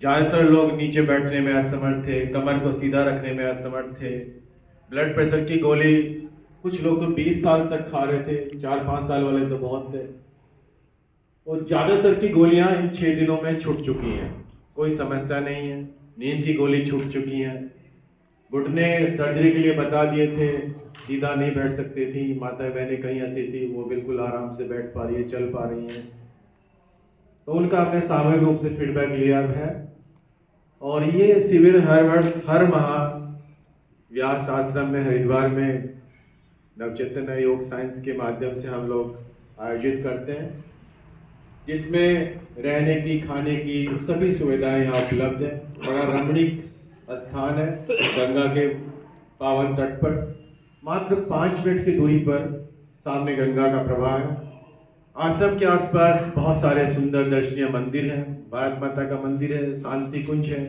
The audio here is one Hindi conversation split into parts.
ज़्यादातर लोग नीचे बैठने में असमर्थ थे, कमर को सीधा रखने में असमर्थ थे। ब्लड प्रेशर की गोली कुछ लोग तो 20 साल तक खा रहे थे, 4-5 साल वाले तो बहुत थे। और ज़्यादातर की गोलियां इन 6 दिनों में छूट चुकी हैं, कोई समस्या नहीं है। नींद की गोली छूट चुकी है। घुटने सर्जरी के लिए बता दिए थे, सीधा नहीं बैठ सकती थी, माता बहनें कहीं ऐसी थी वो बिल्कुल आराम से बैठ पा रही है, चल पा रही हैं। तो उनका हमने सामूहिक रूप से फीडबैक लिया है। और ये शिविर हर वर्ष हर माह व्यास आश्रम में हरिद्वार में नवचेतना योग साइंस के माध्यम से हम लोग आयोजित करते हैं, जिसमें रहने की, खाने की सभी सुविधाएं यहाँ उपलब्ध है। बड़ा रमणीक स्थान है, गंगा के पावन तट पर मात्र 5 मिनट की दूरी पर सामने गंगा का प्रवाह है। आश्रम के आसपास बहुत सारे सुंदर दर्शनीय मंदिर हैं, भारत माता का मंदिर है, शांति कुंज है,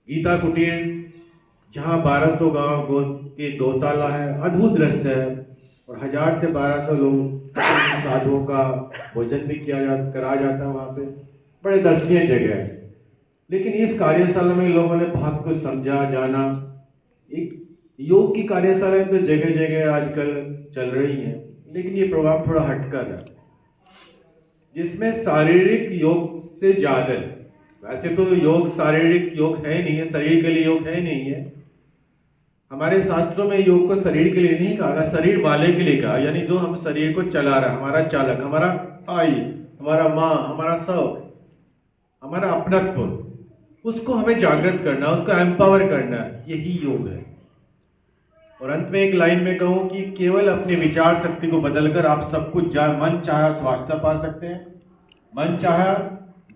गीता कुटीर जहाँ 1200 गांव की गौशाला है, अद्भुत दृश्य है। और 1000 से 1200 लोग साधुओं का भोजन भी कराया जाता है वहाँ पे। बड़े दर्शनीय जगह है। लेकिन इस कार्यशाला में लोगों ने बहुत कुछ समझा, जाना। एक योग की कार्यशालाएं तो जगह जगह आजकल चल रही हैं, लेकिन ये प्रोग्राम थोड़ा हटकर है, जिसमें शारीरिक योग से ज्यादा, वैसे तो योग शारीरिक योग है नहीं है, शरीर के लिए योग है नहीं है। हमारे शास्त्रों में योग को शरीर के लिए नहीं कहा, शरीर वाले के लिए कहा, यानी जो हम शरीर को चला रहा है, हमारा चालक, हमारा आई, हमारा माँ, हमारा सब, हमारा अपनत्व, उसको हमें जागृत करना, उसको एम्पावर करना, यही योग है। और अंत में एक लाइन में कहूं कि केवल अपनी विचार शक्ति को बदलकर आप सब कुछ मन चाहा स्वास्थ्य पा सकते हैं, मन चाहा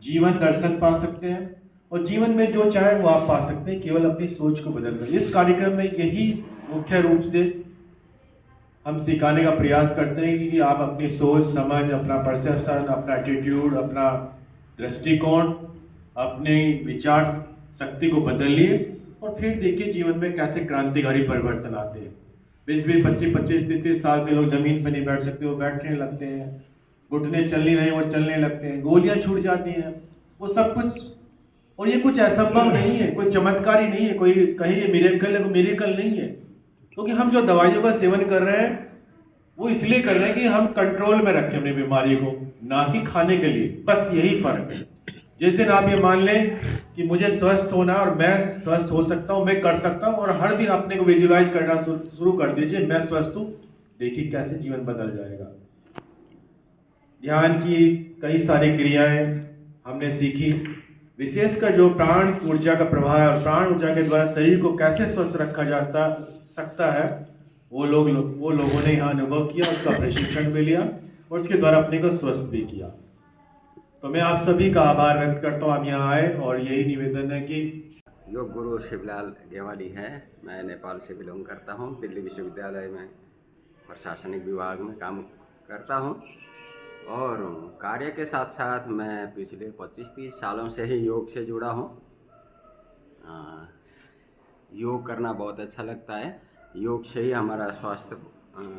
जीवन दर्शन पा सकते हैं, और जीवन में जो चाहे वो आप पा सकते हैं केवल अपनी सोच को बदलकर। इस कार्यक्रम में यही मुख्य रूप से हम सिखाने का प्रयास करते हैं कि आप अपनी सोच समझ, अपना परसेप्शन, अपना एटीट्यूड, अपना दृष्टिकोण, अपने विचार शक्ति को बदलिए और फिर देखिए जीवन में कैसे क्रांतिकारी परिवर्तन आते हैं। 20-20, 25-25, 30-30 साल से लोग जमीन पर नहीं बैठ सकते, वो बैठने लगते हैं, घुटने चल नहीं रहे वो चलने लगते हैं, गोलियां छूट जाती हैं, वो सब कुछ। और ये कुछ असंभव नहीं है, कोई चमत्कारी नहीं है, कोई कहे ये मिरेकल है, तो मिरेकल नहीं है। क्योंकि हम जो दवाइयों का सेवन कर रहे हैं वो इसलिए कर रहे हैं कि हम कंट्रोल में रखें अपनी बीमारी को, ना कि खाने के लिए। बस यही फर्क है। जिस दिन आप ये मान लें कि मुझे स्वस्थ होना और मैं स्वस्थ हो सकता हूँ, मैं कर सकता हूँ, और हर दिन अपने को विजुलाइज करना शुरू कर दीजिए, मैं स्वस्थ हूँ, देखिए कैसे जीवन बदल जाएगा। ध्यान की कई सारी क्रियाएं हमने सीखी, विशेषकर जो प्राण ऊर्जा का प्रवाह है और प्राण ऊर्जा के द्वारा शरीर को कैसे स्वस्थ रखा जाता सकता है, वो लोगों ने यहाँ अनुभव किया, उसका प्रशिक्षण भी लिया और उसके द्वारा अपने को स्वस्थ भी किया। तो मैं आप सभी का आभार व्यक्त करता हूँ, आप यहाँ आए, और यही निवेदन है कि योग गुरु शिवलाल गेवाली है। मैं नेपाल से बिलोंग करता हूँ। दिल्ली विश्वविद्यालय में प्रशासनिक विभाग में काम करता हूँ और कार्य के साथ साथ मैं पिछले 25-30 सालों से ही योग से जुड़ा हूँ। योग करना बहुत अच्छा लगता है। योग से ही हमारा स्वास्थ्य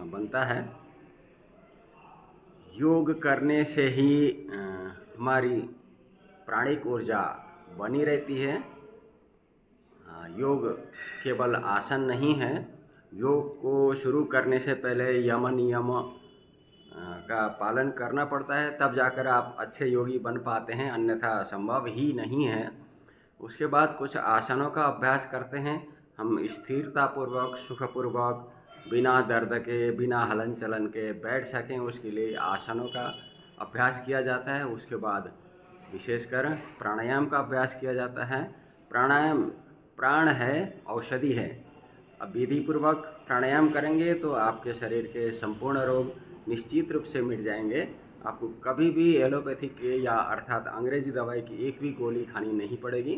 बनता है। योग करने से ही हमारी प्राणिक ऊर्जा बनी रहती है। योग केवल आसन नहीं है। योग को शुरू करने से पहले यम नियम का पालन करना पड़ता है, तब जाकर आप अच्छे योगी बन पाते हैं, अन्यथा संभव ही नहीं है। उसके बाद कुछ आसनों का अभ्यास करते हैं। हम स्थिरतापूर्वक, सुखपूर्वक, बिना दर्द के, बिना हलन चलन के बैठ सकें, उसके लिए आसनों का अभ्यास किया जाता है। उसके बाद विशेषकर प्राणायाम का अभ्यास किया जाता है। प्राणायाम प्राण है, औषधि है। अब विधिपूर्वक प्राणायाम करेंगे तो आपके शरीर के संपूर्ण रोग निश्चित रूप से मिट जाएंगे। आपको कभी भी एलोपैथिक के या अर्थात अंग्रेजी दवाई की एक भी गोली खानी नहीं पड़ेगी।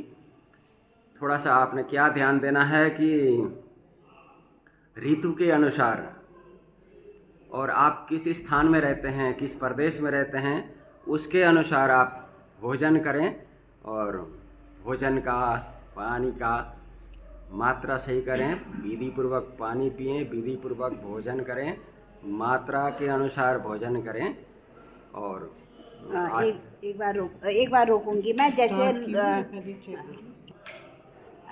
थोड़ा सा आपने क्या ध्यान देना है कि ऋतु के अनुसार और आप किस स्थान में रहते हैं, किस प्रदेश में रहते हैं, उसके अनुसार आप भोजन करें और भोजन का, पानी का मात्रा सही करें। विधिपूर्वक पानी पिएं, विधिपूर्वक भोजन करें, मात्रा के अनुसार भोजन करें और आज एक बार रोकूंगी मैं, जैसे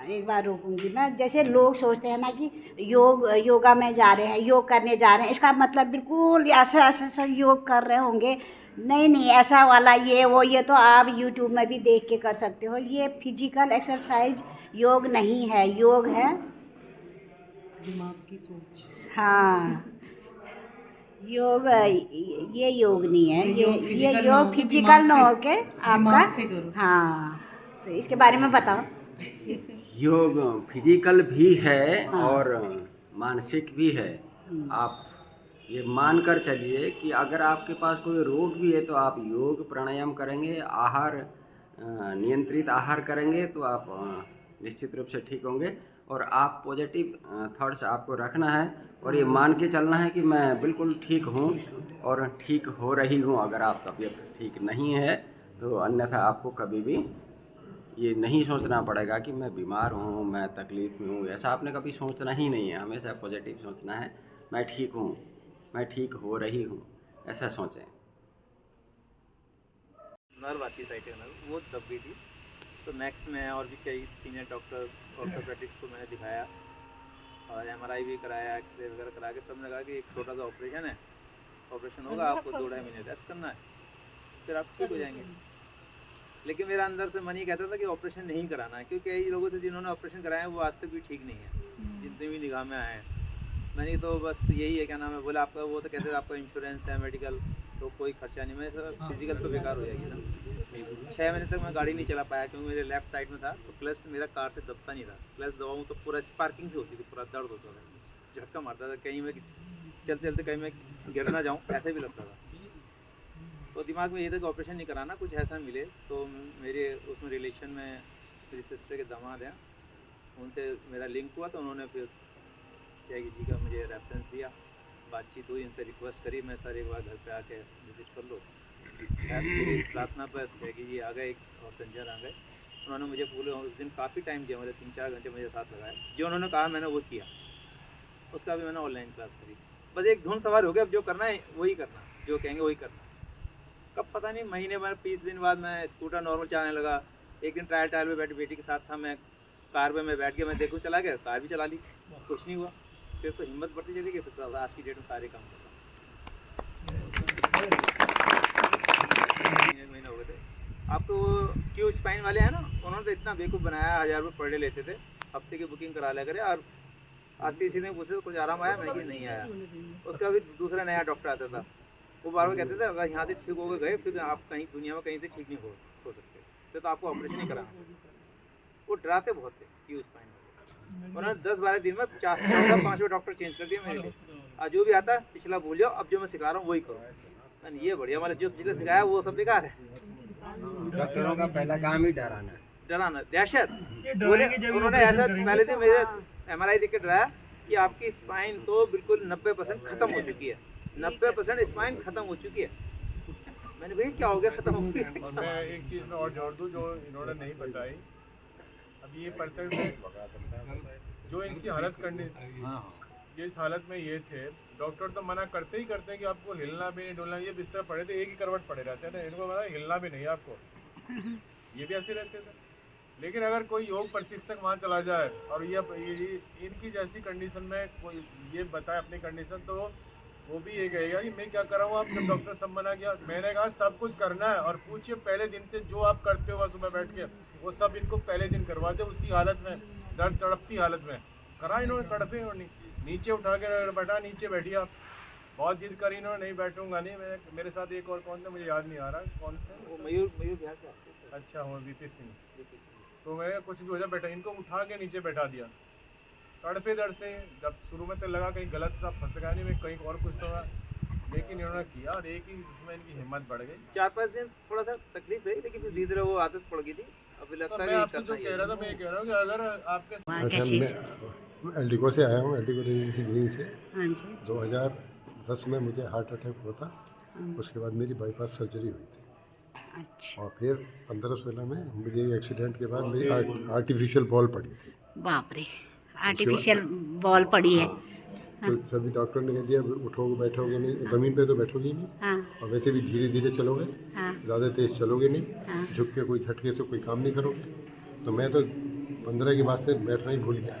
एक बार रोकूंगी मैं। जैसे लोग सोचते हैं ना कि योगा में जा रहे हैं, योग करने जा रहे हैं, इसका मतलब बिल्कुल ऐसा ऐसा योग कर रहे होंगे। नहीं नहीं, ऐसा वाला ये तो आप यूट्यूब में भी देख के कर सकते हो। ये फिजिकल एक्सरसाइज योग नहीं है, योग है दिमाग की सोच। हाँ, योग ये योग नहीं है, ये ये योग physical ना योग होके फिजिकल दिमाग ना से- होके आपका। दिमाग से करो। हाँ, तो इसके बारे में बताओ। योग फिजिकल भी है हाँ। और मानसिक भी है। आप ये मान कर चलिए कि अगर आपके पास कोई रोग भी है तो आप योग प्राणायाम करेंगे, नियंत्रित आहार करेंगे तो आप निश्चित रूप से ठीक होंगे। और आप पॉजिटिव थॉट्स आपको रखना है और ये मान के चलना है कि मैं बिल्कुल ठीक हूँ और ठीक हो रही हूँ। अगर आप तबीयत ठीक नहीं है तो अन्यथा आपको कभी भी ये नहीं सोचना पड़ेगा कि मैं बीमार हूँ, मैं तकलीफ़ में हूँ। ऐसा आपने कभी सोचना ही नहीं है। हमेशा पॉजिटिव सोचना है, मैं ठीक हूँ, मैं ठीक हो रही हूँ, ऐसा सोचें। नर्व आती साइड का नर्व वो दब गई थी। तो मैक्स में और भी कई सीनियर डॉक्टर्स ऑर्थोपेडिक्स को मैंने दिखाया और एमआरआई भी कराया, एक्सरे वगैरह करा के सब ने कहा कि एक छोटा सा ऑपरेशन है, ऑपरेशन होगा, आपको 2-2.5 महीने रेस्ट करना है, फिर आप ठीक हो जाएंगे। लेकिन मेरा अंदर से मन ये कहता था कि ऑपरेशन नहीं कराना है, क्योंकि कई लोगों से जिन्होंने ऑपरेशन कराया वो आज तक भी ठीक नहीं है, जितने भी निगाह में आए हैं। मैंने तो बस यही है, क्या नाम है, बोला आपका वो तो कहते थे आपका इंश्योरेंस है, मेडिकल, तो कोई खर्चा नहीं। मैंने सर फिजिकल तो बेकार हो जाएगी ना। 6 महीने तक मैं गाड़ी नहीं चला पाया क्योंकि मेरे लेफ्ट साइड में था, तो क्लच मेरा कार से दबता नहीं था। क्लच दबाऊँ तो पूरा स्पार्किंग से होती थी, पूरा दर्द होता था, झटका मारता था, कहीं मैं चलते चलते कहीं मैं गिर ना जाऊँ ऐसे भी लगता था। तो दिमाग में ये था कि ऑपरेशन नहीं कराना, कुछ ऐसा मिले। तो मेरे उसमें रिलेशन में मेरी सिस्टर के दामाद हैं, उनसे मेरा लिंक हुआ, तो उन्होंने फिर क्या जी का मुझे रेफरेंस दिया, बातचीत हुई, इनसे रिक्वेस्ट करी मैं सर एक बार घर पे आके विजिट कर लो। मेरी प्रार्थना पर है कि जी आ गए और संजय आ गए। उन्होंने मुझे पूरे उस दिन काफ़ी टाइम दिया, मुझे 3-4 घंटे मेरे साथ लगाए। जो उन्होंने कहा मैंने वो किया, उसका भी मैंने ऑनलाइन क्लास करी। बस एक धुन सवार हो गया, अब जो करना है वही करना, जो कहेंगे वही करना। कब पता नहीं, महीने भर 20 दिन बाद मैं स्कूटर नॉर्मल चलाने लगा। एक दिन ट्रायल में बैठ बेटी के साथ था, मैं कार में मैं बैठ के मैं देखूँ चला गया, कार भी चला ली, कुछ नहीं हुआ। फिर तो हिम्मत बढ़ती चली गई, फिर तो आज की डेट में सारे काम करता। 1 महीना हो गए थे। आपको क्यू स्पाइन वाले हैं ना, उन्होंने तो इतना बेवकूफ़ बनाया, 1000 रुपये पर डे लेते थे, हफ्ते की बुकिंग करा लिया करे। और आरटीसी ने पूछते तो कुछ आराम आया, मैं कि नहीं आया। उसका भी दूसरा नया डॉक्टर आता था, वो बार बार कहते थे अगर यहाँ से ठीक हो गए फिर आप कहीं दुनिया में कहीं से ठीक नहीं हो सकते, फिर तो आपको ऑपरेशन ही कराना। वो डराते बहुत थे क्यू स्पाइन वाले। उन्होंने 10-12 दिन में 14-5 डॉक्टर चेंज कर दिए मेरे लिए। आज जो भी आता है पिछला भूल जाओ, अब जो मैं सिखा रहा हूँ वही करो। मैंने ये बढ़िया, मतलब जो पिछले सिखाया वो सब बेकार है। डॉक्टरों का पहला काम ही डराना, दहशत। उन्होंने ऐसा पहले दिन मेरे एमआरआई देख के डराया कि आपकी स्पाइन तो बिल्कुल 90% खत्म हो चुकी है, 90% स्पाइन खत्म हो चुकी है। मैंने भाई क्या हो गया, खत्म हो गया। मैं एक चीज़ में और जोड़ दूँ जो इन्होंने नहीं बताई। अब ये पढ़ते हुए जो इनकी हालत कंडीशन, जिस हालत में ये थे, डॉक्टर तो मना करते ही करते हैं कि आपको हिलना भी नहीं, डोलना। ये बिस्तर पड़े थे, एक ही करवट पड़े रहते थे, इनको पता हिलना भी नहीं आपको, ये भी ऐसे रहते थे। लेकिन अगर कोई योग प्रशिक्षक वहाँ चला जाए और ये इनकी जैसी कंडीशन में कोई ये बताए अपनी कंडीशन, तो वो भी ये कहेगा कि मैं क्या कर रहा हूँ। आप जब डॉक्टर सब मना किया, मैंने कहा सब कुछ करना है और पूछिए पहले दिन से जो आप करते हो सुबह बैठ के, वो सब इनको पहले दिन करवाते उसी हालत में, दर्द तड़पती हालत में करा इन्होंने। तड़पे और नीचे उठा के बैठा, नीचे बैठी आप, बहुत जिद करी इन्होंने, नहीं बैठूंगा नहीं। मेरे साथ एक और कौन था मुझे याद नहीं आ रहा कौन थे, मयूर बिहार से आते थे। अच्छा हो वीपी सिंह। तो मैं कुछ भी हो जाए बैठा, इनको उठा के नीचे बैठा दिया, तड़पे दर्द से। जब शुरू में तो लगा कहीं गलत था, फंस गया नहीं मैं, कहीं और कुछ तो हुआ, लेकिन इन्होंने किया और एक ही उसमें इनकी हिम्मत बढ़ गई। 4-5 दिन थोड़ा सा तकलीफ रही, लेकिन फिर धीरे-धीरे वो आदत पड़ गई थी। अभी लगता तो है मैं कि आपसे जो कह रहा था, मैं ये कह रहा हूँ कि अगर आपके अच्छा, मैं एल्डिको से आया हूँ, एल्डिको रेजिडेंसी से। हाँ जी। 2010 में मुझे हार्ट अटैक हुआ था, उसके बाद मेरी बाईपास सर्जरी हुई थी। अच्छा, और फिर 15-16 में मुझे एक्सीडेंट के बाद मेरी आर्टिफिशियल बॉल पड़ी थी। बाप रे, आर्टिफिशियल बॉल पड़ी है। तो सभी डॉक्टर ने कह दिया उठोगे बैठोगे नहीं, ज़मीन पे तो बैठोगे ही नहीं, हाँ और वैसे भी धीरे धीरे चलोगे, हाँ ज़्यादा तेज़ चलोगे हाँ। नहीं, झुक के कोई झटके से कोई काम नहीं करोगे। तो मैं तो 15 के बाद से बैठना ही भूल गया,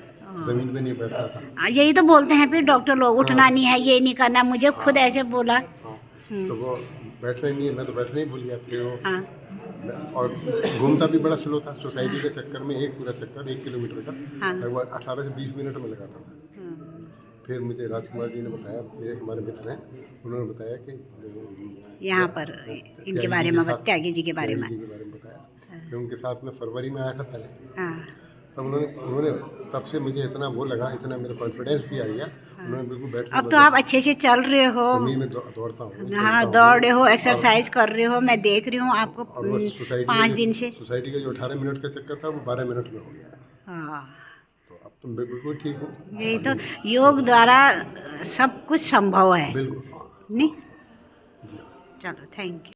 ज़मीन पे नहीं बैठता था। यही तो बोलते हैं फिर डॉक्टर लोग, उठना नहीं है, ये नहीं करना, मुझे खुद ऐसे बोला। हाँ, तो वो बैठना ही नहीं है, मैं तो बैठना ही भूल गया। फिर वो हाँ और घूमता भी बड़ा स्लो था। सोसाइटी के चक्कर में एक पूरा चक्कर 1 किलोमीटर का हाँ। लगभग 18 से 20 मिनट में लगाता था। फिर मुझे राजकुमार जी ने बताया, मेरे हमारे मित्र हैं, उन्होंने बताया कि यहाँ पर इनके बारे में त्यागी जी के बारे में। जी के बारे में बताया। फिर उनके साथ में फरवरी में आया था पहले, हाँ तब उन्होंने तब से मुझे इतना वो लगा, इतना मेरा कॉन्फिडेंस भी आ गया। उन्होंने बिल्कुल बैठ अब तो आप अच्छे से चल रहे हो, जमीन में दौड़ता हूँ। हाँ दौड़ रहे हो, एक्सरसाइज कर रहे हो, मैं देख रही हूँ आपको और वो 5 दिन से। सोसाइटी का जो 18 मिनट का चक्कर था वो 12 मिनट में हो गया। हाँ तो अब तो मैं बिल्कुल ठीक हूँ। यही तो, योग द्वारा सब कुछ संभव है बिल्कुल। नहीं। चलो थैंक यू।